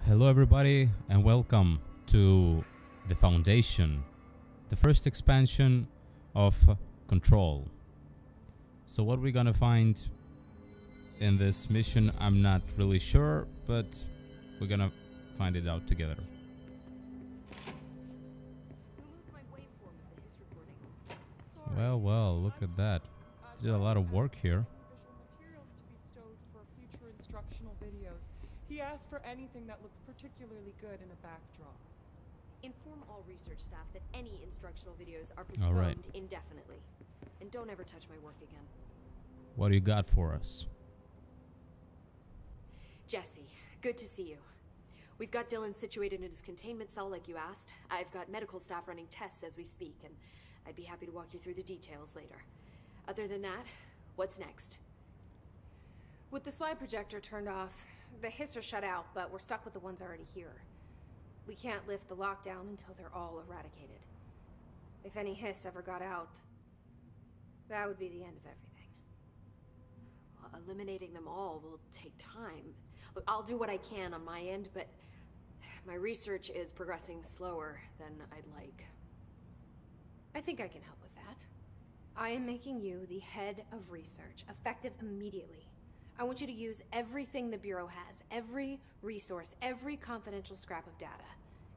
Hello everybody and welcome to the Foundation, the first expansion of Control. So what we're gonna find in this mission, I'm not really sure, but we're gonna find it out together. Well, look at that. Did a lot of work here. He asked for anything that looks particularly good in a backdrop. Inform all research staff that any instructional videos are postponed indefinitely. And don't ever touch my work again. What do you got for us? Jesse, good to see you. We've got Dylan situated in his containment cell like you asked. I've got medical staff running tests as we speak, and I'd be happy to walk you through the details later. Other than that, what's next? With the slide projector turned off, the Hiss are shut out, but we're stuck with the ones already here. We can't lift the lockdown until they're all eradicated. If any Hiss ever got out, that would be the end of everything. Well, eliminating them all will take time. Look, I'll do what I can on my end, but my research is progressing slower than I'd like. I think I can help with that. I am making you the head of research, effective immediately. I want you to use everything the Bureau has, every resource, every confidential scrap of data,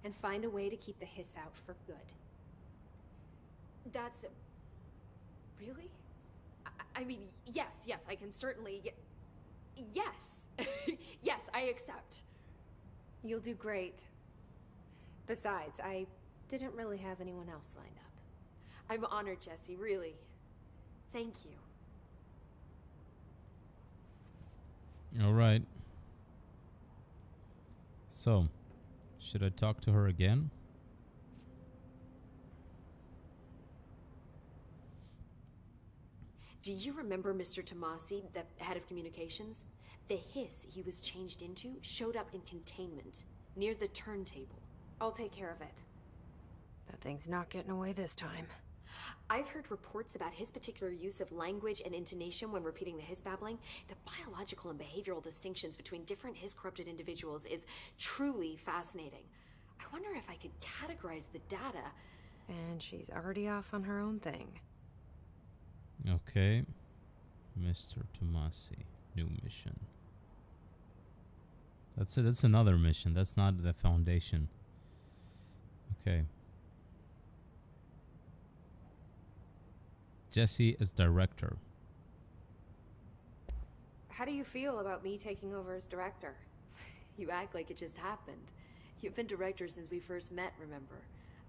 and find a way to keep the Hiss out for good. That's... really? I mean, yes, I can certainly... Yes! Yes, I accept. You'll do great. Besides, I didn't really have anyone else lined up. I'm honored, Jesse, really. Thank you. All right. So, should I talk to her again? Do you remember Mr. Tomasi, the head of communications? The Hiss he was changed into showed up in containment, near the turntable. I'll take care of it. That thing's not getting away this time. I've heard reports about his particular use of language and intonation when repeating the Hiss babbling. The biological and behavioral distinctions between different Hiss-corrupted individuals is truly fascinating. I wonder if I could categorize the data. And she's already off on her own thing. Okay. Mr. Tomasi. New mission. That's it. That's another mission. That's not the Foundation. Okay. Jesse as director. How do you feel about me taking over as director? You act like it just happened. You've been director since we first met, remember?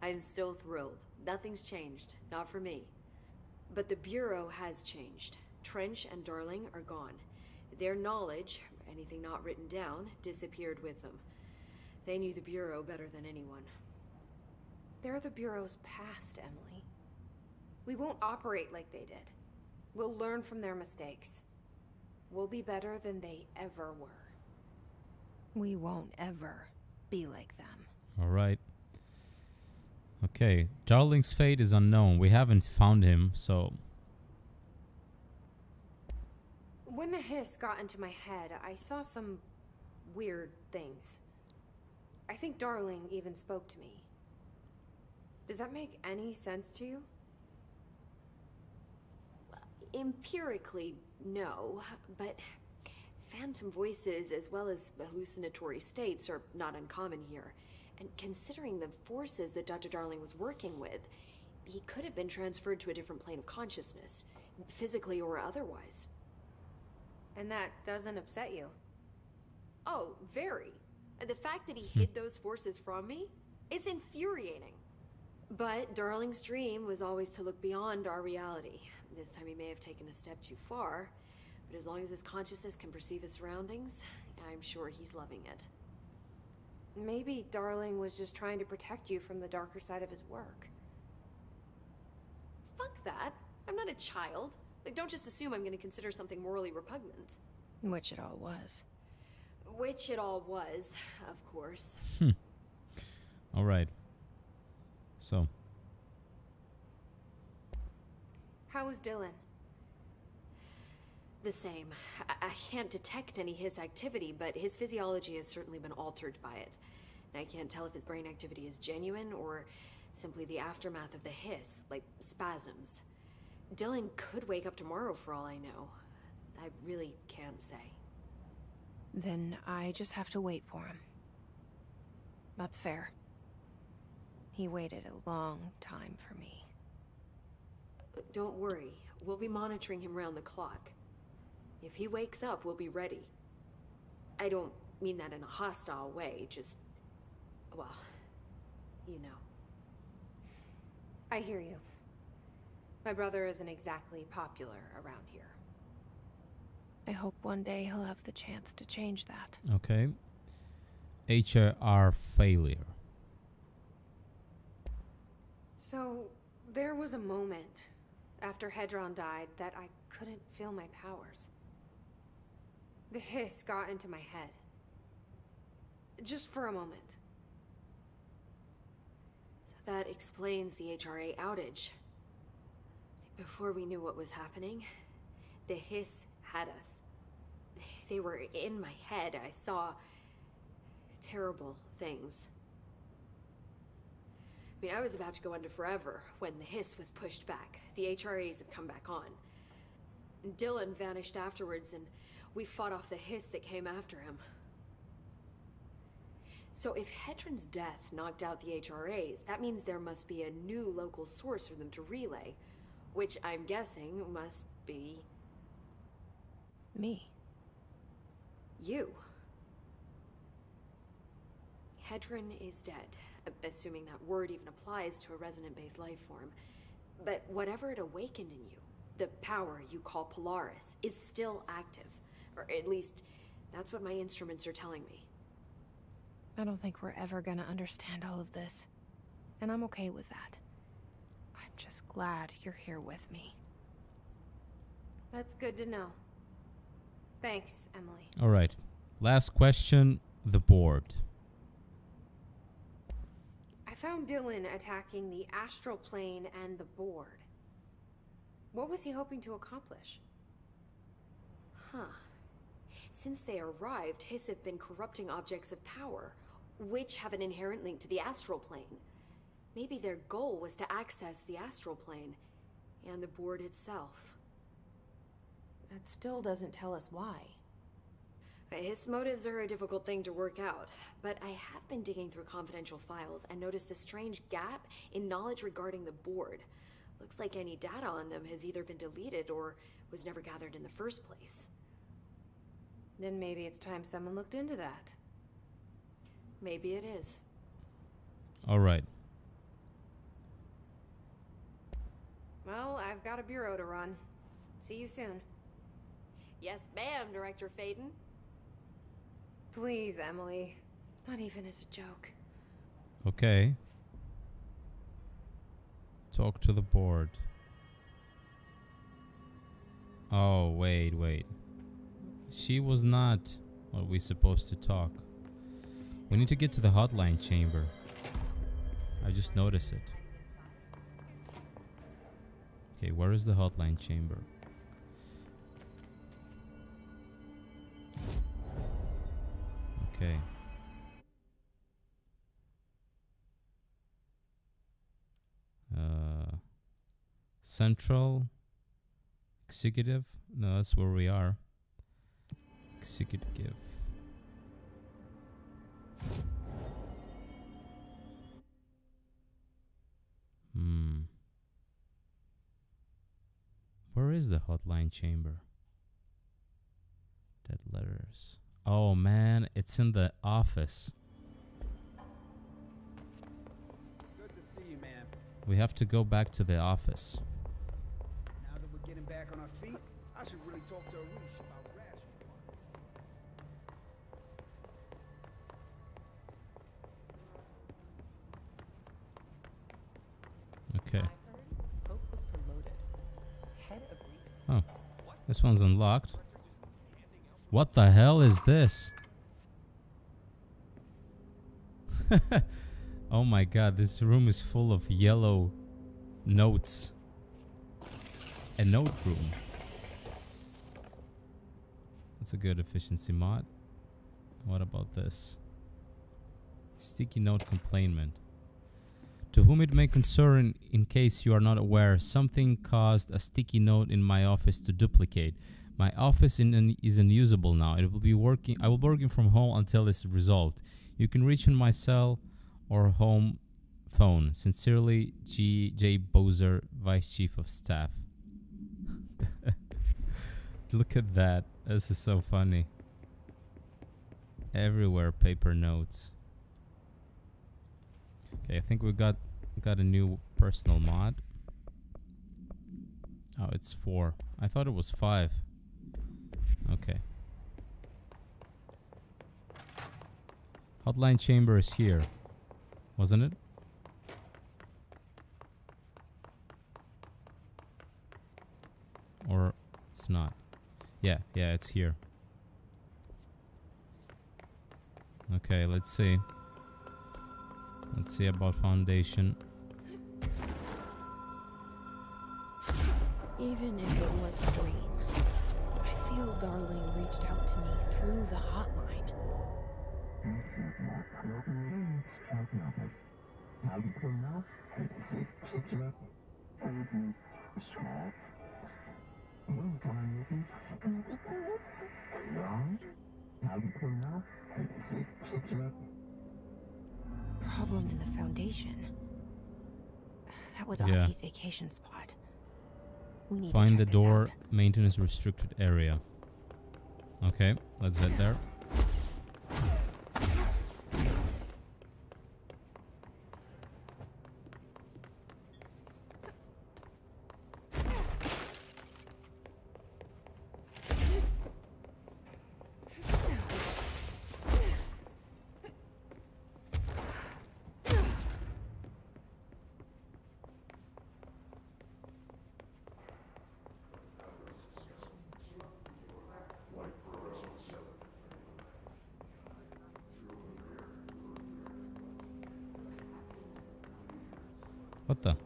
I am still thrilled. Nothing's changed. Not for me. But the Bureau has changed. Trench and Darling are gone. Their knowledge, anything not written down, disappeared with them. They knew the Bureau better than anyone. They're the Bureau's past, Emily. We won't operate like they did. We'll learn from their mistakes. We'll be better than they ever were. We won't ever be like them. All right. Okay. Darling's fate is unknown. We haven't found him, so... When the Hiss got into my head, I saw some weird things. I think Darling even spoke to me. Does that make any sense to you? Empirically, no, but phantom voices as well as hallucinatory states are not uncommon here. And considering the forces that Dr. Darling was working with, he could have been transferred to a different plane of consciousness, physically or otherwise. And that doesn't upset you? Oh, very. The fact that he hid those forces from me, it's infuriating. But Darling's dream was always to look beyond our reality. This time he may have taken a step too far, but as long as his consciousness can perceive his surroundings, I'm sure he's loving it. Maybe Darling was just trying to protect you from the darker side of his work. Fuck that. I'm not a child. Like, don't just assume I'm gonna consider something morally repugnant. Which it all was. Which it all was, of course. All right. So... How was Dylan? the same. I can't detect any Hiss activity, but his physiology has certainly been altered by it. And I can't tell if his brain activity is genuine or simply the aftermath of the Hiss, like spasms. Dylan could wake up tomorrow for all I know. I really can't say. Then I just have to wait for him. That's fair. He waited a long time for me. Don't worry. We'll be monitoring him round the clock. If he wakes up, we'll be ready. I don't mean that in a hostile way, just... well, you know. I hear you. My brother isn't exactly popular around here. I hope one day he'll have the chance to change that. Okay. HR failure. So, there was a moment after Hedron died that I couldn't feel my powers. The Hiss got into my head. Just for a moment. So that explains the HRA outage. Before we knew what was happening, the Hiss had us. They were in my head. I saw terrible things. I mean, I was about to go under forever when the Hiss was pushed back. The HRAs had come back on. Dylan vanished afterwards, and we fought off the Hiss that came after him. So if Hedron's death knocked out the HRAs, that means there must be a new local source for them to relay, which I'm guessing must be... me. You. Hedron is dead, assuming that word even applies to a resonant-based life form. But whatever it awakened in you, the power you call Polaris, is still active. Or at least, that's what my instruments are telling me. I don't think we're ever gonna understand all of this. And I'm okay with that. I'm just glad you're here with me. That's good to know. Thanks, Emily. All right. Last question, the board. I found Dylan attacking the Astral Plane and the board. What was he hoping to accomplish? Huh. Since they arrived, Hiss have been corrupting objects of power, which have an inherent link to the Astral Plane. Maybe their goal was to access the Astral Plane and the board itself. That still doesn't tell us why. His motives are a difficult thing to work out, but I have been digging through confidential files and noticed a strange gap in knowledge regarding the board. Looks like any data on them has either been deleted or was never gathered in the first place. Then maybe it's time someone looked into that. Maybe it is. All right. Well, I've got a bureau to run. See you soon. Yes, ma'am, Director Faden. Please, Emily. Not even as a joke. Okay. Talk to the board. Oh, wait. She was not what we supposed to talk. We need to get to the Hotline Chamber. I just noticed it. Okay, where is the Hotline Chamber? Okay. Central Executive? No, that's where we are. Executive. Where is the Hotline Chamber? Dead letters. Oh man, it's in the office. Good to see you, man. We have to go back to the office. Now that we're getting back on our feet, I should really talk to Arish about rationing. Okay. I heard Hope was promoted. Head of research. Oh, this one's unlocked. What the hell is this? Oh my god, this room is full of yellow notes. A note room. That's a good efficiency mod. What about this? Sticky note complainment. To whom it may concern, in case you are not aware, something caused a sticky note in my office to duplicate. My office is unusable now. I will be working from home until it's resolved. You can reach on my cell or home phone. Sincerely, J. Bowser, Vice Chief of Staff. Look at that. This is so funny. Everywhere paper notes. Okay, I think we got a new personal mod. Oh, it's 4. I thought it was 5. Okay. Hotline Chamber is here, wasn't it? Or it's not. Yeah, it's here. Okay, let's see. Let's see about Foundation. Even if it was a dream, I feel Darling reached out to me through the hotline. Problem in the Foundation. That was Auntie's vacation spot. We need to find check the this door, out. maintenance restricted area. Okay, let's head there. What the?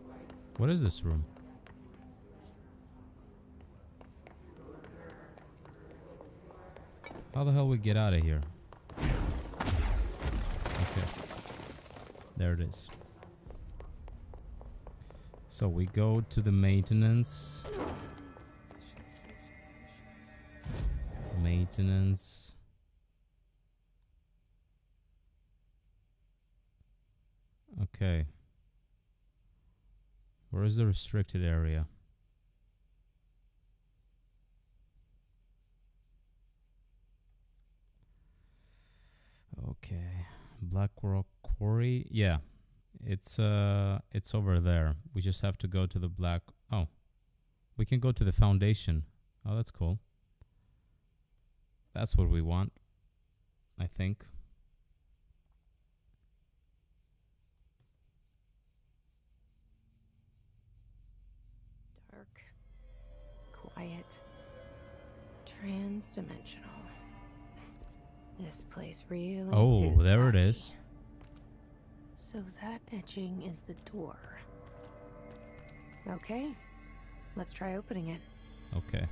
What is this room? How the hell we get out of here? Okay. There it is. So we go to the maintenance. Maintenance. Okay. Where is the restricted area? Okay. Black Rock Quarry. Yeah. It's over there. We just have to go to the black... Oh. We can go to the Foundation. Oh, that's cool. That's what we want, I think. Dark, quiet, trans-dimensional. This place really Oh, suits there it Auntie. is. So that etching is the door. Okay, let's try opening it. Okay.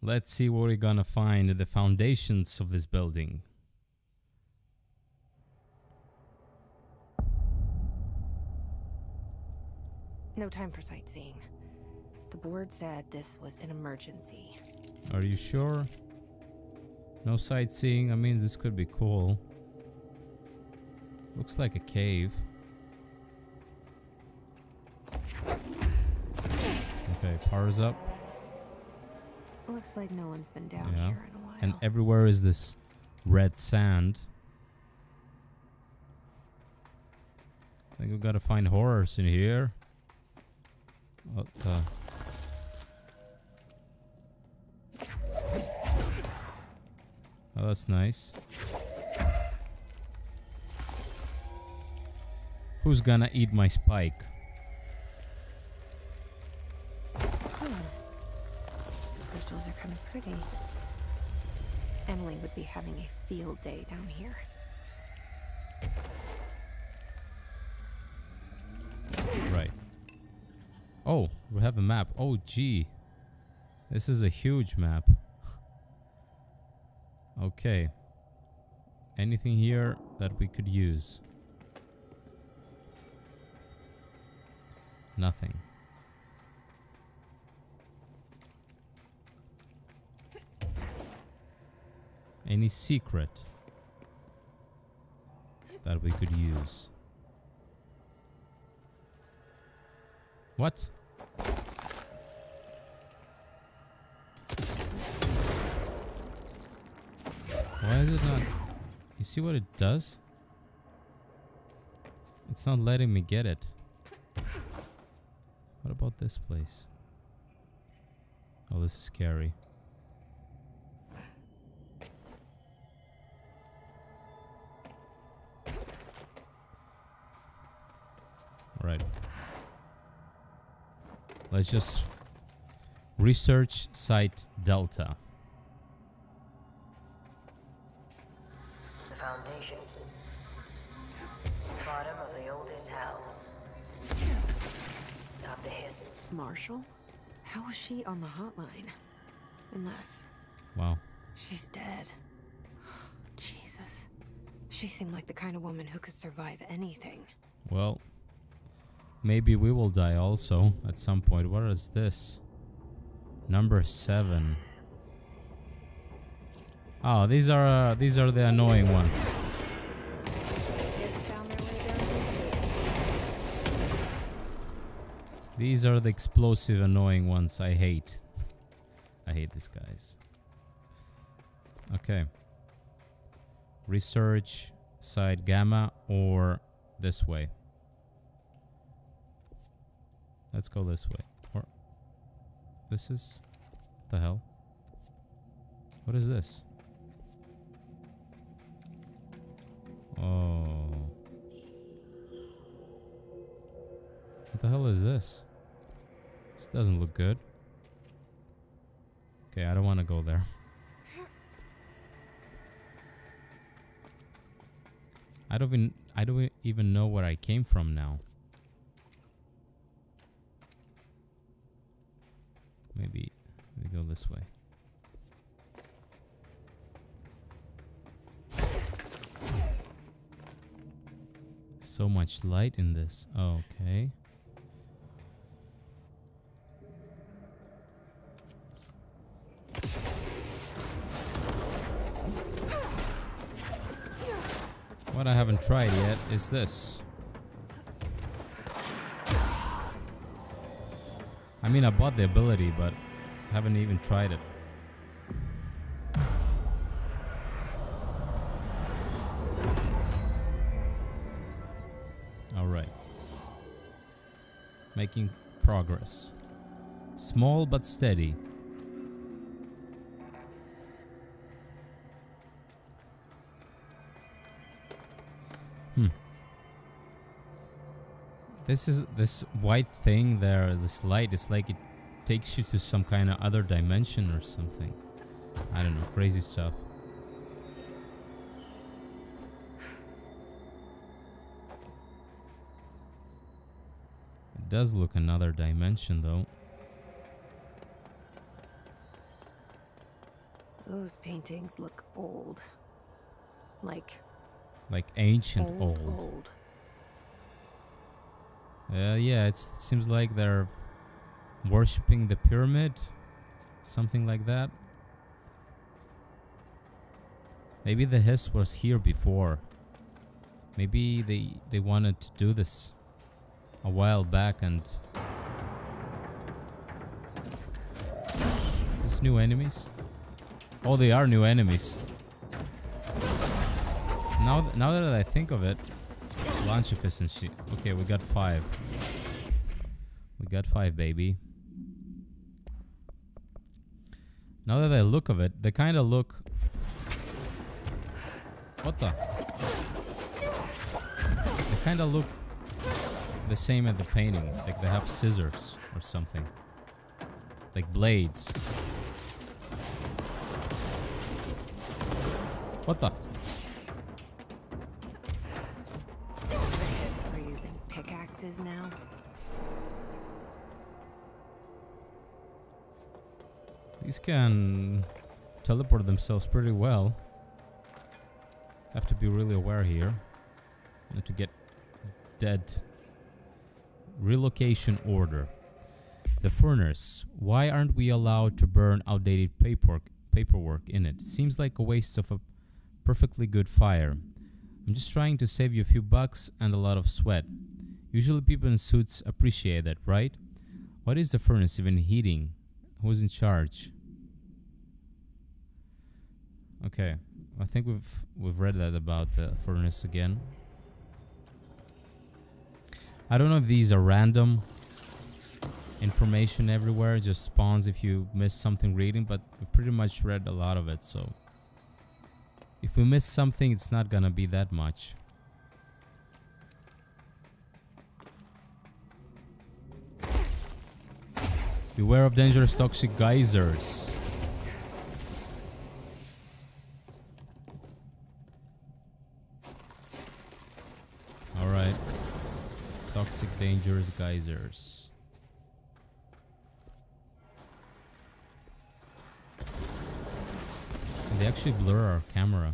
Let's see what we're gonna find at the foundations of this building. No time for sightseeing. The board said this was an emergency. Are you sure? No sightseeing? I mean, this could be cool. Looks like a cave. Okay, power's up. Looks like no one's been down Yeah. here in a while. And everywhere is this red sand. I think we've got to find horrors in here. What the... Oh, that's nice. Who's gonna eat my spike? Crystals are kind of pretty. Emily would be having a field day down here. have a map. Oh, gee. This is a huge map. Okay. Anything here that we could use? Nothing. Any secret that we could use? What? Why is it not? You see what it does? It's not letting me get it. What about this place? Oh, this is scary. Alright. Let's just research site Delta. The Foundation. Bottom of the oldest hell. Stop the hiss. Marshall? How is she on the hotline? Unless Wow. she's dead. Jesus. She seemed like the kind of woman who could survive anything. Well, maybe we will die also at some point. What is this? Number 7. Oh, these are the annoying ones. Hiss found their way down here. These are the explosive annoying ones I hate. I hate these guys. Okay. Research side Gamma or this way. Let's go this way. Or this is what the hell? What is this? Oh. What the hell is this? This doesn't look good. Okay, I don't want to go there. I don't even know where I came from now. Maybe we go this way. So much light in this. Okay. What I haven't tried yet is this. I mean, I bought the ability, but haven't even tried it. Alright. Making progress. Small but steady. This white thing there, this light, is like it takes you to some kind of other dimension or something. I don't know, crazy stuff. It does look another dimension though. Those paintings look old. Like Ancient old. Yeah, it seems like they're worshipping the pyramid. Something like that. Maybe the Hiss was here before. Maybe they wanted to do this a while back and... Is this new enemies? Oh, they are new enemies. Now that I think of it, launch efficiency. Okay, we got 5. We got 5, baby. Now that I look of it, they kind of look... What the? They kind of look the same as the painting. Like they have scissors or something. Like blades. What the? We're using pickaxes now. These can teleport themselves pretty well. Have to be really aware here. Not to get dead. Relocation order. The furnace. Why aren't we allowed to burn outdated paperwork in it? Seems like a waste of a perfectly good fire. I'm just trying to save you a few bucks and a lot of sweat. Usually people in suits appreciate that, right? What is the furnace even heating? Who's in charge? Okay, I think we've read that about the furnace again. I don't know if these are random information everywhere, it just spawns if you miss something reading, but we've pretty much read a lot of it, so if we miss something, it's not gonna be that much. Beware of dangerous toxic geysers. Alright. Toxic dangerous geysers. They actually blur our camera.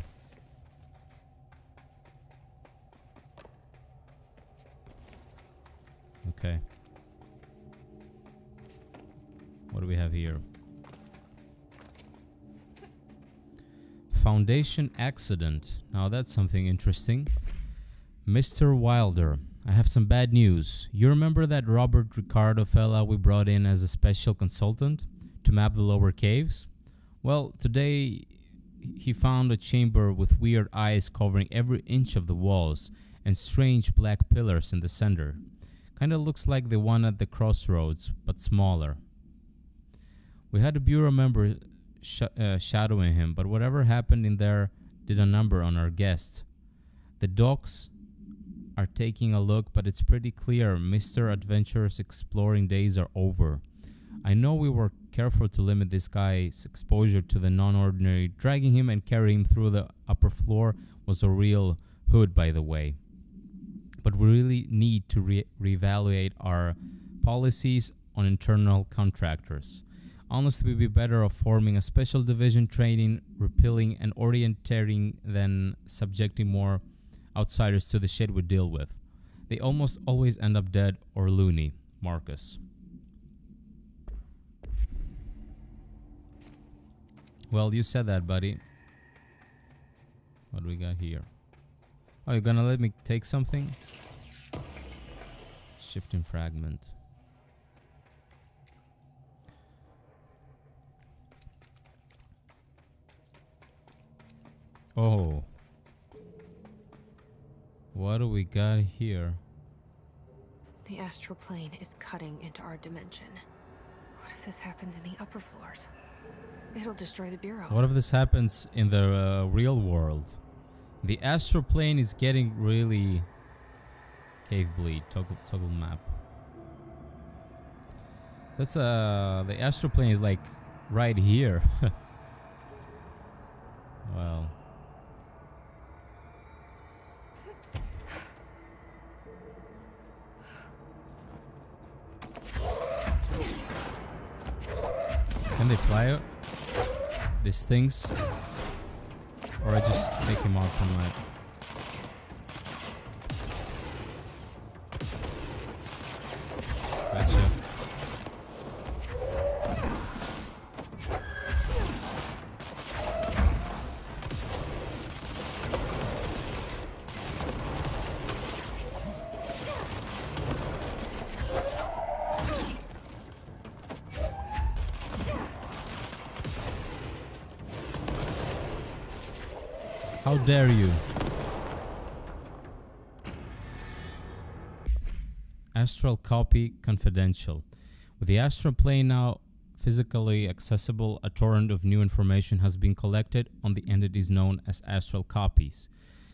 Okay. What do we have here? Foundation accident. Now that's something interesting. Mr. Wilder, I have some bad news. You remember that Robert Ricardo fella we brought in as a special consultant to map the lower caves? Well, today he found a chamber with weird eyes covering every inch of the walls and strange black pillars in the center. Kinda looks like the one at the Crossroads, but smaller. We had a bureau member shadowing him, but whatever happened in there did a number on our guests. The docs are taking a look, but it's pretty clear Mr. Adventure's exploring days are over. I know we were careful to limit this guy's exposure to the non-ordinary. Dragging him and carrying him through the upper floor was a real hood, by the way. But we really need to reevaluate our policies on internal contractors. Honestly, we'd be better off forming a special division, training, repelling, and orienteering than subjecting more outsiders to the shit we deal with. They almost always end up dead or loony. Marcus. Well, you said that, buddy. What do we got here? Oh, you're gonna let me take something? Shifting fragment. Oh. What do we got here? The Astral Plane is cutting into our dimension. What if this happens in the upper floors? It'll destroy the Bureau. What if this happens in the real world? The Astral Plane is getting really... Cave bleed. Toggle map. That's the Astral Plane is like right here. Well... Can they fly out? These things? Or I just take him out from my... Gotcha. How dare you? Astral copy confidential. With the Astral Plane now physically accessible, a torrent of new information has been collected on the entities known as astral copies.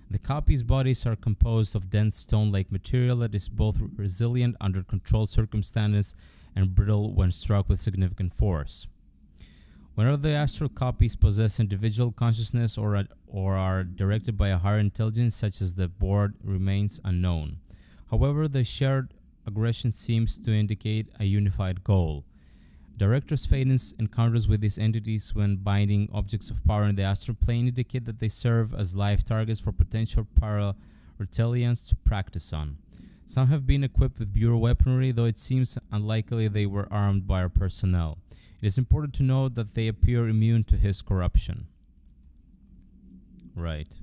The copies' bodies are composed of dense stone-like material that is both resilient under controlled circumstances and brittle when struck with significant force. Whenever the astral copies possess individual consciousness or are directed by a higher intelligence, such as the board, remains unknown. However, the shared aggression seems to indicate a unified goal. Director's Faden's encounters with these entities when binding objects of power in the astral plane indicate that they serve as live targets for potential para-reptilians to practice on. Some have been equipped with Bureau weaponry, though it seems unlikely they were armed by our personnel. It is important to note that they appear immune to his corruption. Right.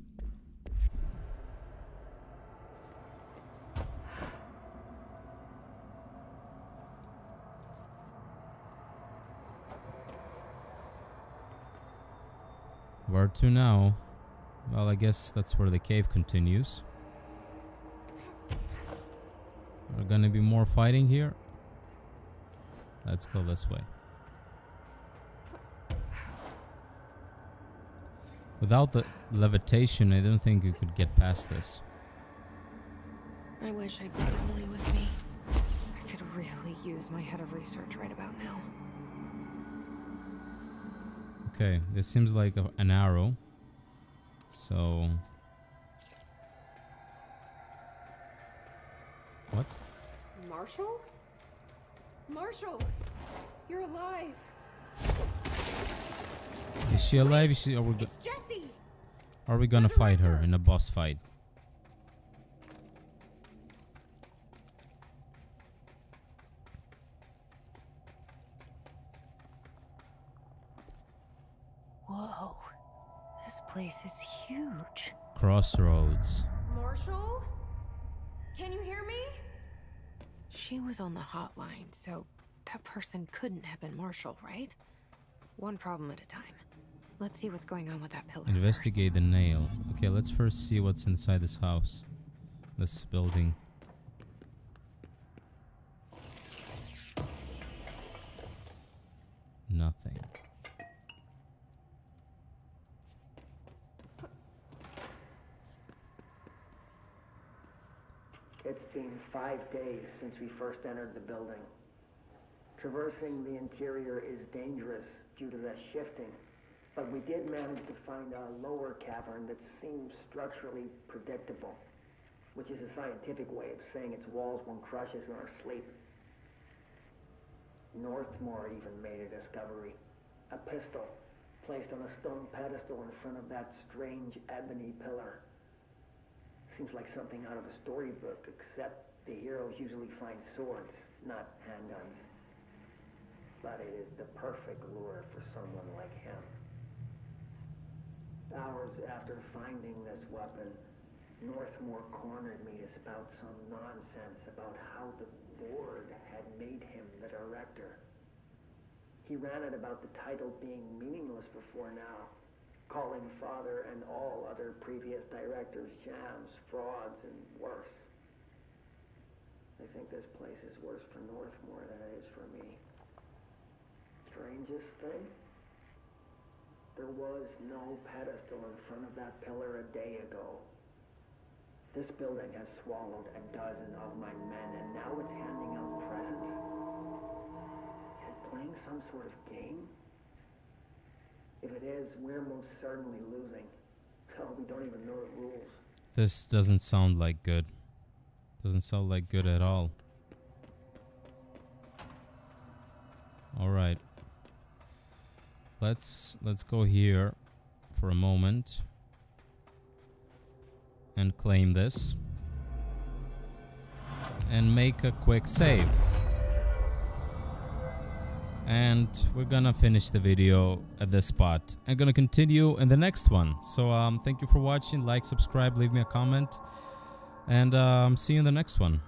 Where to now? Well, I guess that's where the cave continues. Are gonna be more fighting here? Let's go this way. Without the levitation, I don't think you could get past this. I wish I'd brought Emily with me. I could really use my head of research right about now. Okay, this seems like an arrow. So... What? Marshall? Marshall! You're alive! Is she alive? Is she, It's Jesse! are we gonna fight her in a boss fight? Whoa. This place is huge. Crossroads. Marshall? Can you hear me? She was on the hotline, so that person couldn't have been Marshall, right? One problem at a time. Let's see what's going on with that pillar Investigate the nail. Okay, let's first see what's inside this house. This building. Nothing. It's been 5 days since we first entered the building. Traversing the interior is dangerous due to the shifting, but we did manage to find a lower cavern that seems structurally predictable, which is a scientific way of saying its walls won't crush us in our sleep. Northmore even made a discovery. A pistol placed on a stone pedestal in front of that strange ebony pillar. Seems like something out of a storybook, except the heroes usually find swords, not handguns. But it is the perfect lure for someone like him. Hours after finding this weapon, Northmore cornered me to spout some nonsense about how the board had made him the director. He ranted about the title being meaningless before now, calling Father and all other previous directors shams, frauds, and worse. I think this place is worse for Northmore than it is for me. Strangest thing? There was no pedestal in front of that pillar a day ago. This building has swallowed a dozen of my men, and now it's handing out presents. Is it playing some sort of game? If it is, we're most certainly losing. Hell, we don't even know the rules. This doesn't sound like good. Doesn't sound like good at all. Alright. Let's go here for a moment and claim this and make a quick save. And we're gonna finish the video at this spot. I'm gonna continue in the next one. So thank you for watching. Like, subscribe, leave me a comment, and see you in the next one.